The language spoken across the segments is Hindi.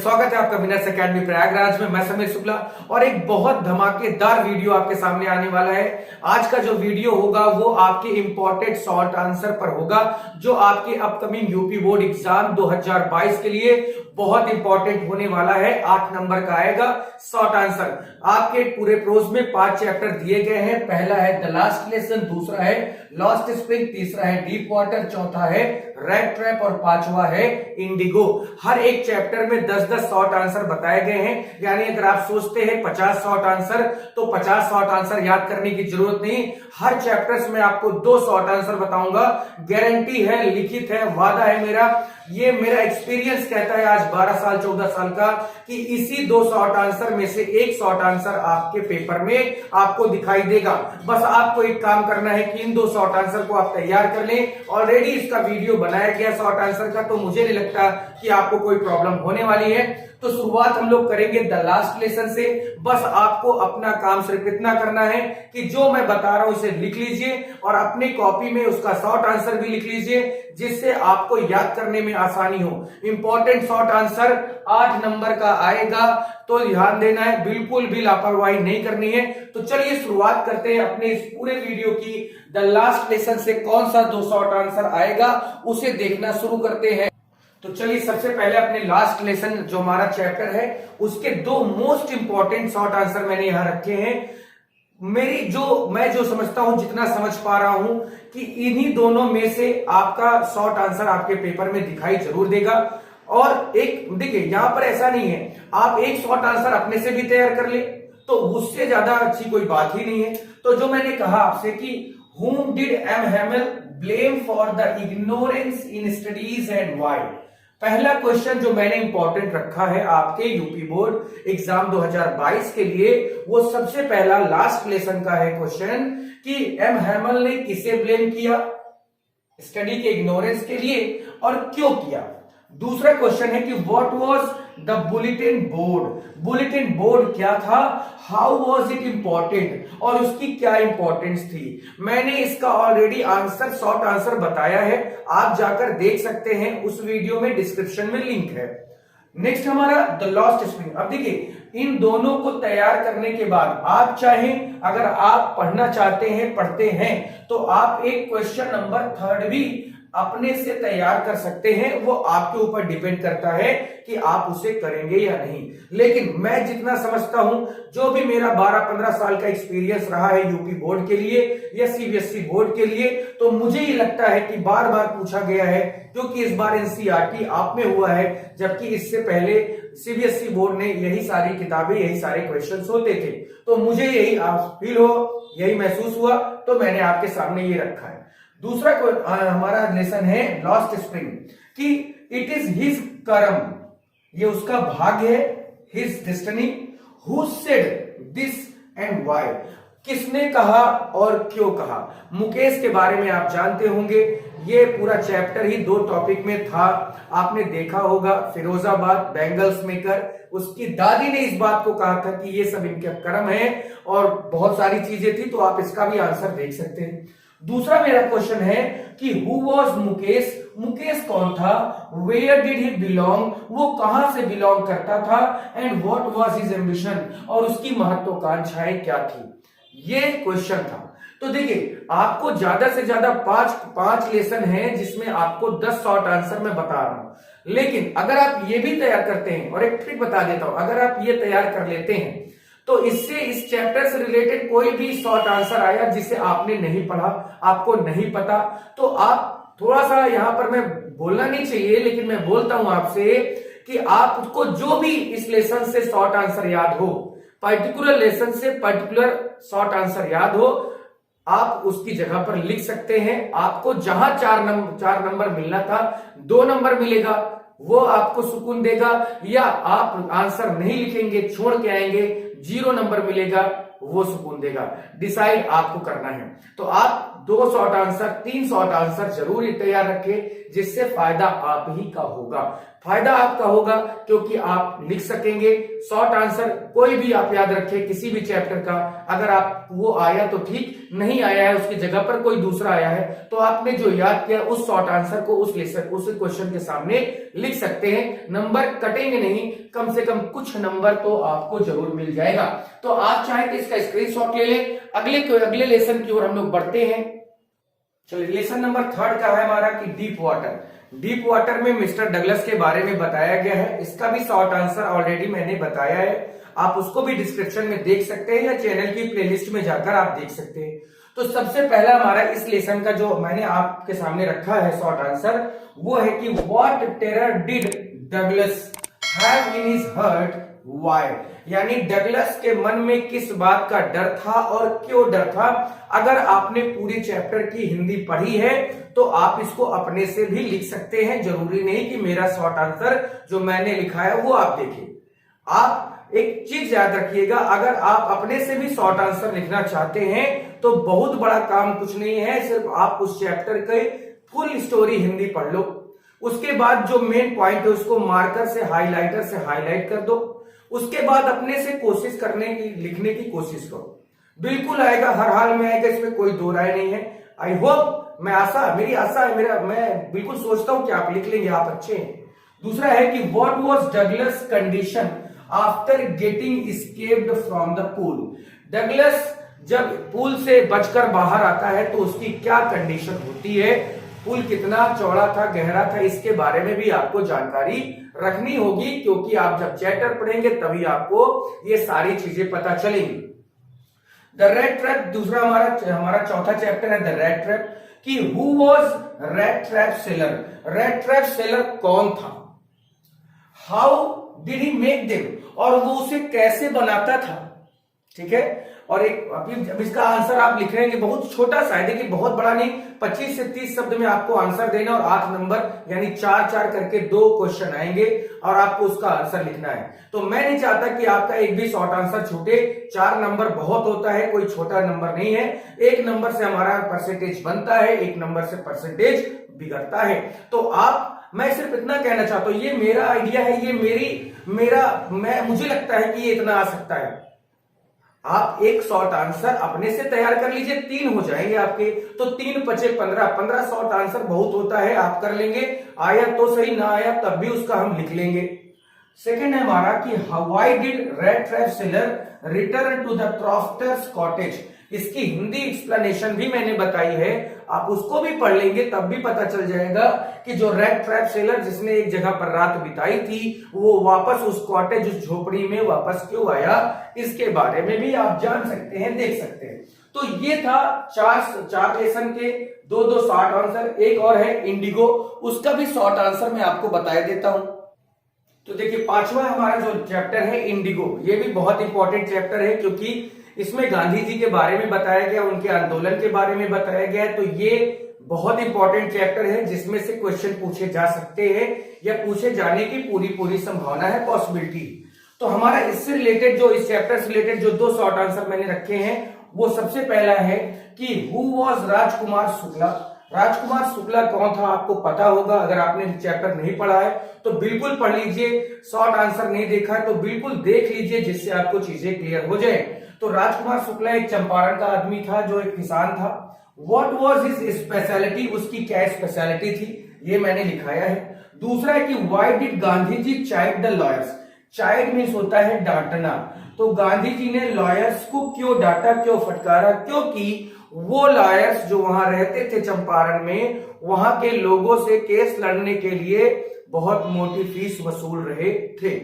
स्वागत है आपका विनर्स एकेडमी प्रयागराज में। मैं समीर शुक्ला और एक बहुत धमाकेदार वीडियो आपके सामने आने वाला है। आज का जो वीडियो होगा वो आपके इंपॉर्टेंट शॉर्ट आंसर पर होगा, जो आपके अपकमिंग यूपी बोर्ड एग्जाम 2022 के लिए बहुत इंपॉर्टेंट होने वाला है। 8 नंबर का आएगा शॉर्ट आंसर। आपके पूरे प्रोज में 5 चैप्टर दिए गए हैं। पहला है द लास्ट लेसन, दूसरा है लॉस्ट स्प्रिंग, तीसरा है डीप वाटर, चौथा है रैट ट्रैप और पांचवा है इंडिगो। हर एक चैप्टर में 10-10 शॉर्ट आंसर बताए गए हैं। यानी अगर आप सोचते हैं 50 शॉर्ट आंसर, तो 50 शॉर्ट आंसर याद करने की जरूरत नहीं। हर चैप्टर्स में आपको 2 शॉर्ट आंसर बताऊंगा। गारंटी है, लिखित है, वादा है मेरा। ये मेरा एक्सपीरियंस कहता है आज 12 साल 14 साल का, कि इसी 2 शॉर्ट आंसर में से एक शॉर्ट आंसर आपके पेपर में आपको दिखाई देगा। बस आपको एक काम करना है कि इन 2 शॉर्ट आंसर को आप तैयार कर लें। ऑलरेडी इसका वीडियो बनाया गया शॉर्ट आंसर का, तो मुझे नहीं लगता कि आपको कोई प्रॉब्लम होने वाली है। तो शुरुआत हम लोग करेंगे द लास्ट लेसन से। बस आपको अपना काम सिर्फ इतना करना है कि जो मैं बता रहा हूं इसे लिख लीजिए और अपनी कॉपी में उसका शॉर्ट आंसर भी लिख लीजिए, जिससे आपको याद करने में आसानी हो। इंपॉर्टेंट शॉर्ट आंसर 8 नंबर का आएगा, तो ध्यान देना है, बिल्कुल भी लापरवाही नहीं करनी है। तो चलिए शुरुआत करते हैं अपने इस पूरे वीडियो की। द लास्ट लेसन से कौन सा 2 शॉर्ट आंसर आएगा उसे देखना शुरू करते हैं। तो चलिए सबसे पहले अपने लास्ट लेसन जो हमारा चैप्टर है उसके 2 मोस्ट इंपॉर्टेंट शॉर्ट आंसर मैंने यहां रखे हैं। मैं जो समझता हूं, जितना समझ पा रहा हूं, कि इन्हीं दोनों में से आपका शॉर्ट आंसर आपके पेपर में दिखाई जरूर देगा। और एक देखिए, यहां पर ऐसा नहीं है आप एक शॉर्ट आंसर अपने से भी तैयार कर ले तो उससे ज्यादा अच्छी कोई बात ही नहीं है। तो जो मैंने कहा आपसे कि whom did M. Hamel blame for the ignorance in studies and why? पहला क्वेश्चन जो मैंने इंपॉर्टेंट रखा है आपके यूपी बोर्ड एग्जाम 2022 के लिए, वो सबसे पहला लास्ट लेसन का है क्वेश्चन कि एम हैमल ने किसे ब्लेम किया स्टडी के इग्नोरेंस के लिए और क्यों किया। दूसरा क्वेश्चन है कि what was the bulletin board. Bulletin board क्या था, हाउ वाज इट इंपॉर्टेंट, और उसकी क्या इंपॉर्टेंस थी। मैंने इसका ऑलरेडी आंसर शॉर्ट आंसर बताया है, आप जाकर देख सकते हैं, उस वीडियो में डिस्क्रिप्शन में लिंक है। नेक्स्ट हमारा द लॉस्ट स्प्रिंग। अब देखिए, इन दोनों को तैयार करने के बाद आप चाहें, अगर आप पढ़ना चाहते हैं, पढ़ते हैं, तो आप एक क्वेश्चन नंबर 3 भी अपने से तैयार कर सकते हैं। वो आपके ऊपर डिपेंड करता है कि आप उसे करेंगे या नहीं। लेकिन मैं जितना समझता हूं, जो भी मेरा 12-15 साल का एक्सपीरियंस रहा है यूपी बोर्ड के लिए या सीबीएसई बोर्ड के लिए, तो मुझे ही लगता है कि बार बार पूछा गया है, क्योंकि इस बार एनसीईआरटी आप में हुआ है, जबकि इससे पहले सीबीएसई बोर्ड ने यही सारी किताबें, यही सारे क्वेश्चन होते थे। तो मुझे यही फील हो, यही महसूस हुआ, तो मैंने आपके सामने ये रखा है। दूसरा हमारा लेसन है लॉस्ट स्प्रिंग, कि इट इज हिज कर्म, ये उसका भाग्य है, his destiny, who said this and why, किसने कहा और क्यों कहा। मुकेश के बारे में आप जानते होंगे, ये पूरा चैप्टर ही 2 टॉपिक में था। आपने देखा होगा, फिरोजाबाद बैंगल्स मेकर, उसकी दादी ने इस बात को कहा था कि ये सब इनके कर्म है, और बहुत सारी चीजें थी, तो आप इसका भी आंसर देख सकते हैं। दूसरा मेरा क्वेश्चन है कि हु वॉज मुकेश, मुकेश कौन था, वेयर डिड ही बिलोंग, वो कहां से बिलोंग करता था, and what was his ambition, और उसकी महत्वाकांक्षाएं क्या थी। ये क्वेश्चन था। तो देखिए, आपको ज्यादा से ज्यादा 5 लेसन है, जिसमें आपको 10 शॉर्ट आंसर मैं बता रहा हूं। लेकिन अगर आप ये भी तैयार करते हैं, और एक ट्रिक बता देता हूं, अगर आप ये तैयार कर लेते हैं, तो इससे इस चैप्टर से रिलेटेड कोई भी शॉर्ट आंसर आया जिसे आपने नहीं पढ़ा, आपको नहीं पता, तो आप थोड़ा सा, यहां पर मैं बोलना नहीं चाहिए लेकिन मैं बोलता हूं आपसे कि आपको जो भी इस लेसन से शॉर्ट आंसर याद हो, पर्टिकुलर लेसन से पर्टिकुलर शॉर्ट आंसर याद हो, आप उसकी जगह पर लिख सकते हैं। आपको जहां 4 नंबर मिलना था, 2 नंबर मिलेगा, वो आपको सुकून देगा। या आप आंसर नहीं लिखेंगे, छोड़ के आएंगे, 0 नंबर मिलेगा, वो सुकून देगा। डिसाइड आपको करना है। तो आप 2 शॉर्ट आंसर, 3 शॉर्ट आंसर जरूर तैयार रखें, जिससे फायदा आप ही का होगा। फायदा आपका होगा क्योंकि आप लिख सकेंगे शॉर्ट आंसर। कोई भी आप याद रखें किसी भी चैप्टर का, अगर आप वो आया तो ठीक, नहीं आया है उसकी जगह पर कोई दूसरा आया है तो आपने जो याद किया उस शॉर्ट आंसर को उस क्वेश्चन के सामने लिख सकते हैं। नंबर कटेंगे नहीं, कम से कम कुछ नंबर तो आपको जरूर मिल जाएगा। तो आप चाहें तो इसका स्क्रीनशॉट ले लें। अगले लेसन की ओर हम लोग बढ़ते हैं। चलिए, लेसन नंबर 3 का है हमारा कि डीप वाटर। डीप वाटर में मिस्टर डगलस के बारे में बताया गया है। इसका भी शॉर्ट आंसर ऑलरेडी मैंने बताया है, आप उसको भी डिस्क्रिप्शन में देख सकते हैं या चैनल की प्लेलिस्ट में जाकर आप देख सकते हैं। तो सबसे पहला हमारा इस लेसन का जो मैंने आपके सामने रखा है शॉर्ट आंसर, वो है कि what terror did Douglas have in his heart why, यानी डगलस के मन में किस बात का डर था और क्यों डर था। अगर आपने पूरी चैप्टर की हिंदी पढ़ी है तो आप इसको अपने से भी लिख सकते हैं, जरूरी नहीं कि मेरा शॉर्ट आंसर जो मैंने लिखा है वो आप देखें। आप एक चीज याद रखिएगा, अगर आप अपने से भी शॉर्ट आंसर लिखना चाहते हैं तो बहुत बड़ा काम कुछ नहीं है, सिर्फ आप उस चैप्टर के फुल स्टोरी हिंदी पढ़ लो, उसके बाद जो मेन पॉइंट है उसको मार्कर से हाइलाइटर से हाईलाइट कर दो, उसके बाद अपने से कोशिश करने की लिखने की कोशिश करो, बिल्कुल आएगा, हर हाल में आएगा, इसमें कोई दो राय नहीं है। आई होप, मेरी आशा है, मैं बिल्कुल सोचता हूं कि आप लिख लेंगे, आप अच्छे हैं। दूसरा है कि what was Douglas condition after getting escaped from the pool. Douglas जब पूल से बचकर बाहर आता है तो उसकी क्या कंडीशन होती है, पुल कितना चौड़ा था, गहरा था, इसके बारे में भी आपको जानकारी रखनी होगी, क्योंकि आप जब चैप्टर पढ़ेंगे तभी आपको ये सारी चीजें पता चलेंगी। द रेड ट्रैप दूसरा हमारा चौथा चैप्टर है द रेड ट्रैप, कि who was red trap seller. Red trap seller कौन था, how did he make them, और वो उसे कैसे बनाता था। ठीक है, और अब इसका आंसर आप लिख रहे हैं, बहुत छोटा सा है, देखिए बहुत बड़ा नहीं, 25 से 30 शब्द में आपको आंसर देना और 8 नंबर यानी 4-4 करके 2 क्वेश्चन आएंगे और आपको उसका आंसर लिखना है। तो मैं नहीं चाहता कि आपका एक भी शॉर्ट आंसर छूटे, 4 नंबर बहुत होता है, कोई छोटा नंबर नहीं है। 1 नंबर से हमारा परसेंटेज बनता है, 1 नंबर से परसेंटेज बिगड़ता है। तो मैं सिर्फ इतना कहना चाहता हूं, ये मेरा आइडिया है, ये मुझे लगता है कि ये इतना आ सकता है। आप एक शॉर्ट आंसर अपने से तैयार कर लीजिए, 3 हो जाएंगे आपके, तो 3 5 15 शॉर्ट आंसर बहुत होता है, आप कर लेंगे। आया तो सही, ना आया तब भी उसका हम लिख लेंगे। सेकंड है हमारा कि why did red trap sailor return to the crofter's cottage. इसकी हिंदी एक्सप्लेनेशन भी मैंने बताई है, आप उसको भी पढ़ लेंगे तब भी पता चल जाएगा कि जो रेड ट्रैप सेलर जिसने एक जगह पर रात बिताई थी वो वापस उस कॉटेज, उस झोपड़ी में वापस क्यों आया, इसके बारे में भी आप जान सकते हैं, देख सकते हैं। तो ये था 4 लेसन के 2-2 शॉर्ट आंसर। एक और है इंडिगो, उसका भी शॉर्ट आंसर मैं आपको बता देता हूं। तो देखिए 5वां हमारा जो चैप्टर है इंडिगो, ये भी बहुत इंपॉर्टेंट चैप्टर है क्योंकि इसमें गांधी जी के बारे में बताया गया, उनके आंदोलन के बारे में बताया गया है। तो ये बहुत इंपॉर्टेंट चैप्टर है जिसमें से क्वेश्चन पूछे जा सकते हैं या पूछे जाने की पूरी संभावना है, पॉसिबिलिटी। तो हमारा इससे रिलेटेड इस चैप्टर से रिलेटेड जो 2 शॉर्ट आंसर मैंने रखे हैं, वो सबसे पहला है कि हु वाज राजकुमार शुक्ला। राजकुमार शुक्ला कौन था आपको पता होगा, अगर आपने चैप्टर नहीं पढ़ा है तो बिल्कुल पढ़ लीजिए, शॉर्ट आंसर नहीं देखा है तो बिल्कुल देख लीजिए, जिससे आपको चीजें क्लियर हो जाए। तो राजकुमार शुक्ला एक चंपारण का आदमी था जो एक किसान था। व्हाट वाज हिज स्पेशलिटी, उसकी क्या स्पेशलिटी थी, ये मैंने लिखाया है। दूसरा है कि why did Gandhi ji chide the lawyers. Chide means होता है डांटना, तो गांधी जी ने लॉयर्स को क्यों डांटा, क्यों फटकारा, क्योंकि वो लॉयर्स जो वहां रहते थे चंपारण में, वहां के लोगों से केस लड़ने के लिए बहुत मोटी फीस वसूल रहे थे।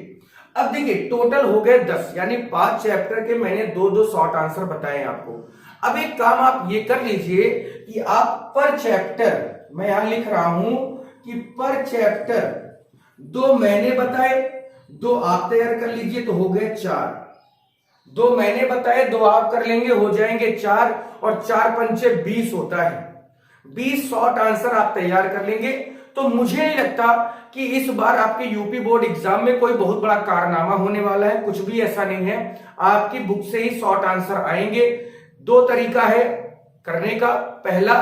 अब देखिए टोटल हो गए 10, यानी 5 चैप्टर के मैंने 2-2 शॉर्ट आंसर बताए आपको। अब एक काम आप ये कर लीजिए कि आप पर चैप्टर, मैं यहां लिख रहा हूं कि पर चैप्टर 2 मैंने बताए, 2 आप तैयार कर लीजिए, तो हो गए 4। 2 मैंने बताए, 2 आप कर लेंगे, हो जाएंगे 4, और 4 पंचे 20 होता है। 20 शॉर्ट आंसर आप तैयार कर लेंगे। तो मुझे नहीं लगता कि इस बार आपके यूपी बोर्ड एग्जाम में कोई बहुत बड़ा कारनामा होने वाला है, कुछ भी ऐसा नहीं है। आपकी बुक से ही शॉर्ट आंसर आएंगे। 2 तरीका है करने का, पहला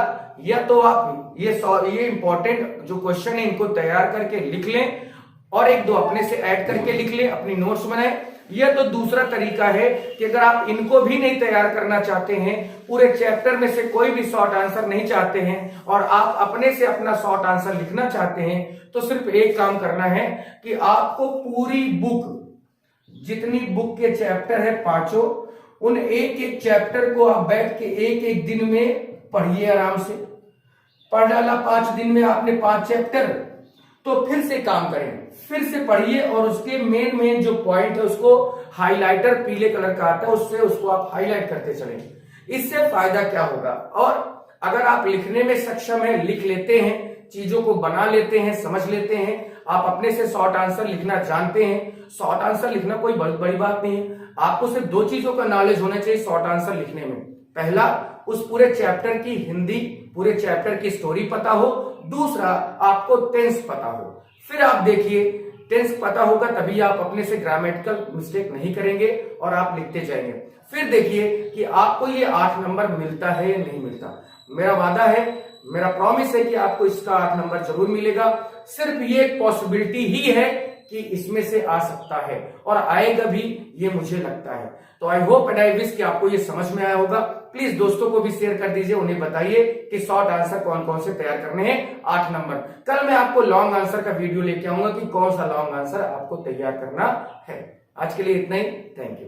या तो आप ये इंपॉर्टेंट जो क्वेश्चन है इनको तैयार करके लिख लें और एक दो अपने से ऐड करके लिख लें, अपनी नोट्स बनाएं। यह तो दूसरा तरीका है कि अगर आप इनको भी नहीं तैयार करना चाहते हैं, पूरे चैप्टर में से कोई भी शॉर्ट आंसर नहीं चाहते हैं और आप अपने से अपना शॉर्ट आंसर लिखना चाहते हैं, तो सिर्फ एक काम करना है कि आपको पूरी बुक, जितनी बुक के चैप्टर है पांचों, उन एक एक चैप्टर को आप बैठ के एक एक दिन में पढ़िए। आराम से पढ़ डाला 5 दिन में आपने 5 चैप्टर, तो फिर से काम करें, फिर से पढ़िए और उसके मेन जो पॉइंट है उसको हाइलाइटर पीले कलर का आता है उससे उसको आप हाईलाइट करते चलें। इससे फायदा क्या होगा, और अगर आप लिखने में सक्षम है, लिख लेते हैं, चीजों को बना लेते हैं, समझ लेते हैं, आप अपने से शॉर्ट आंसर लिखना जानते हैं। शॉर्ट आंसर लिखना कोई बहुत बड़ी बात नहीं है, आपको सिर्फ 2 चीजों का नॉलेज होना चाहिए शॉर्ट आंसर लिखने में। पहला, उस पूरे चैप्टर की हिंदी, पूरे चैप्टर की स्टोरी पता हो। दूसरा, आपको टेंस पता हो। फिर आप देखिए, टेंस पता होगा तभी आप अपने से ग्रामेटिकल मिस्टेक नहीं करेंगे और आप लिखते जाएंगे। फिर देखिए कि आपको ये 8 नंबर मिलता है या नहीं मिलता। मेरा वादा है, मेरा प्रॉमिस है कि आपको इसका 8 नंबर जरूर मिलेगा। सिर्फ ये एक पॉसिबिलिटी ही है कि इसमें से आ सकता है और आएगा भी, ये मुझे लगता है। तो I hope and I wish कि आपको ये समझ में आया होगा। प्लीज दोस्तों को भी शेयर कर दीजिए, उन्हें बताइए कि शॉर्ट आंसर कौन कौन से तैयार करने हैं 8 नंबर। कल मैं आपको लॉन्ग आंसर का वीडियो लेके आऊंगा कि कौन सा लॉन्ग आंसर आपको तैयार करना है। आज के लिए इतना ही, थैंक यू।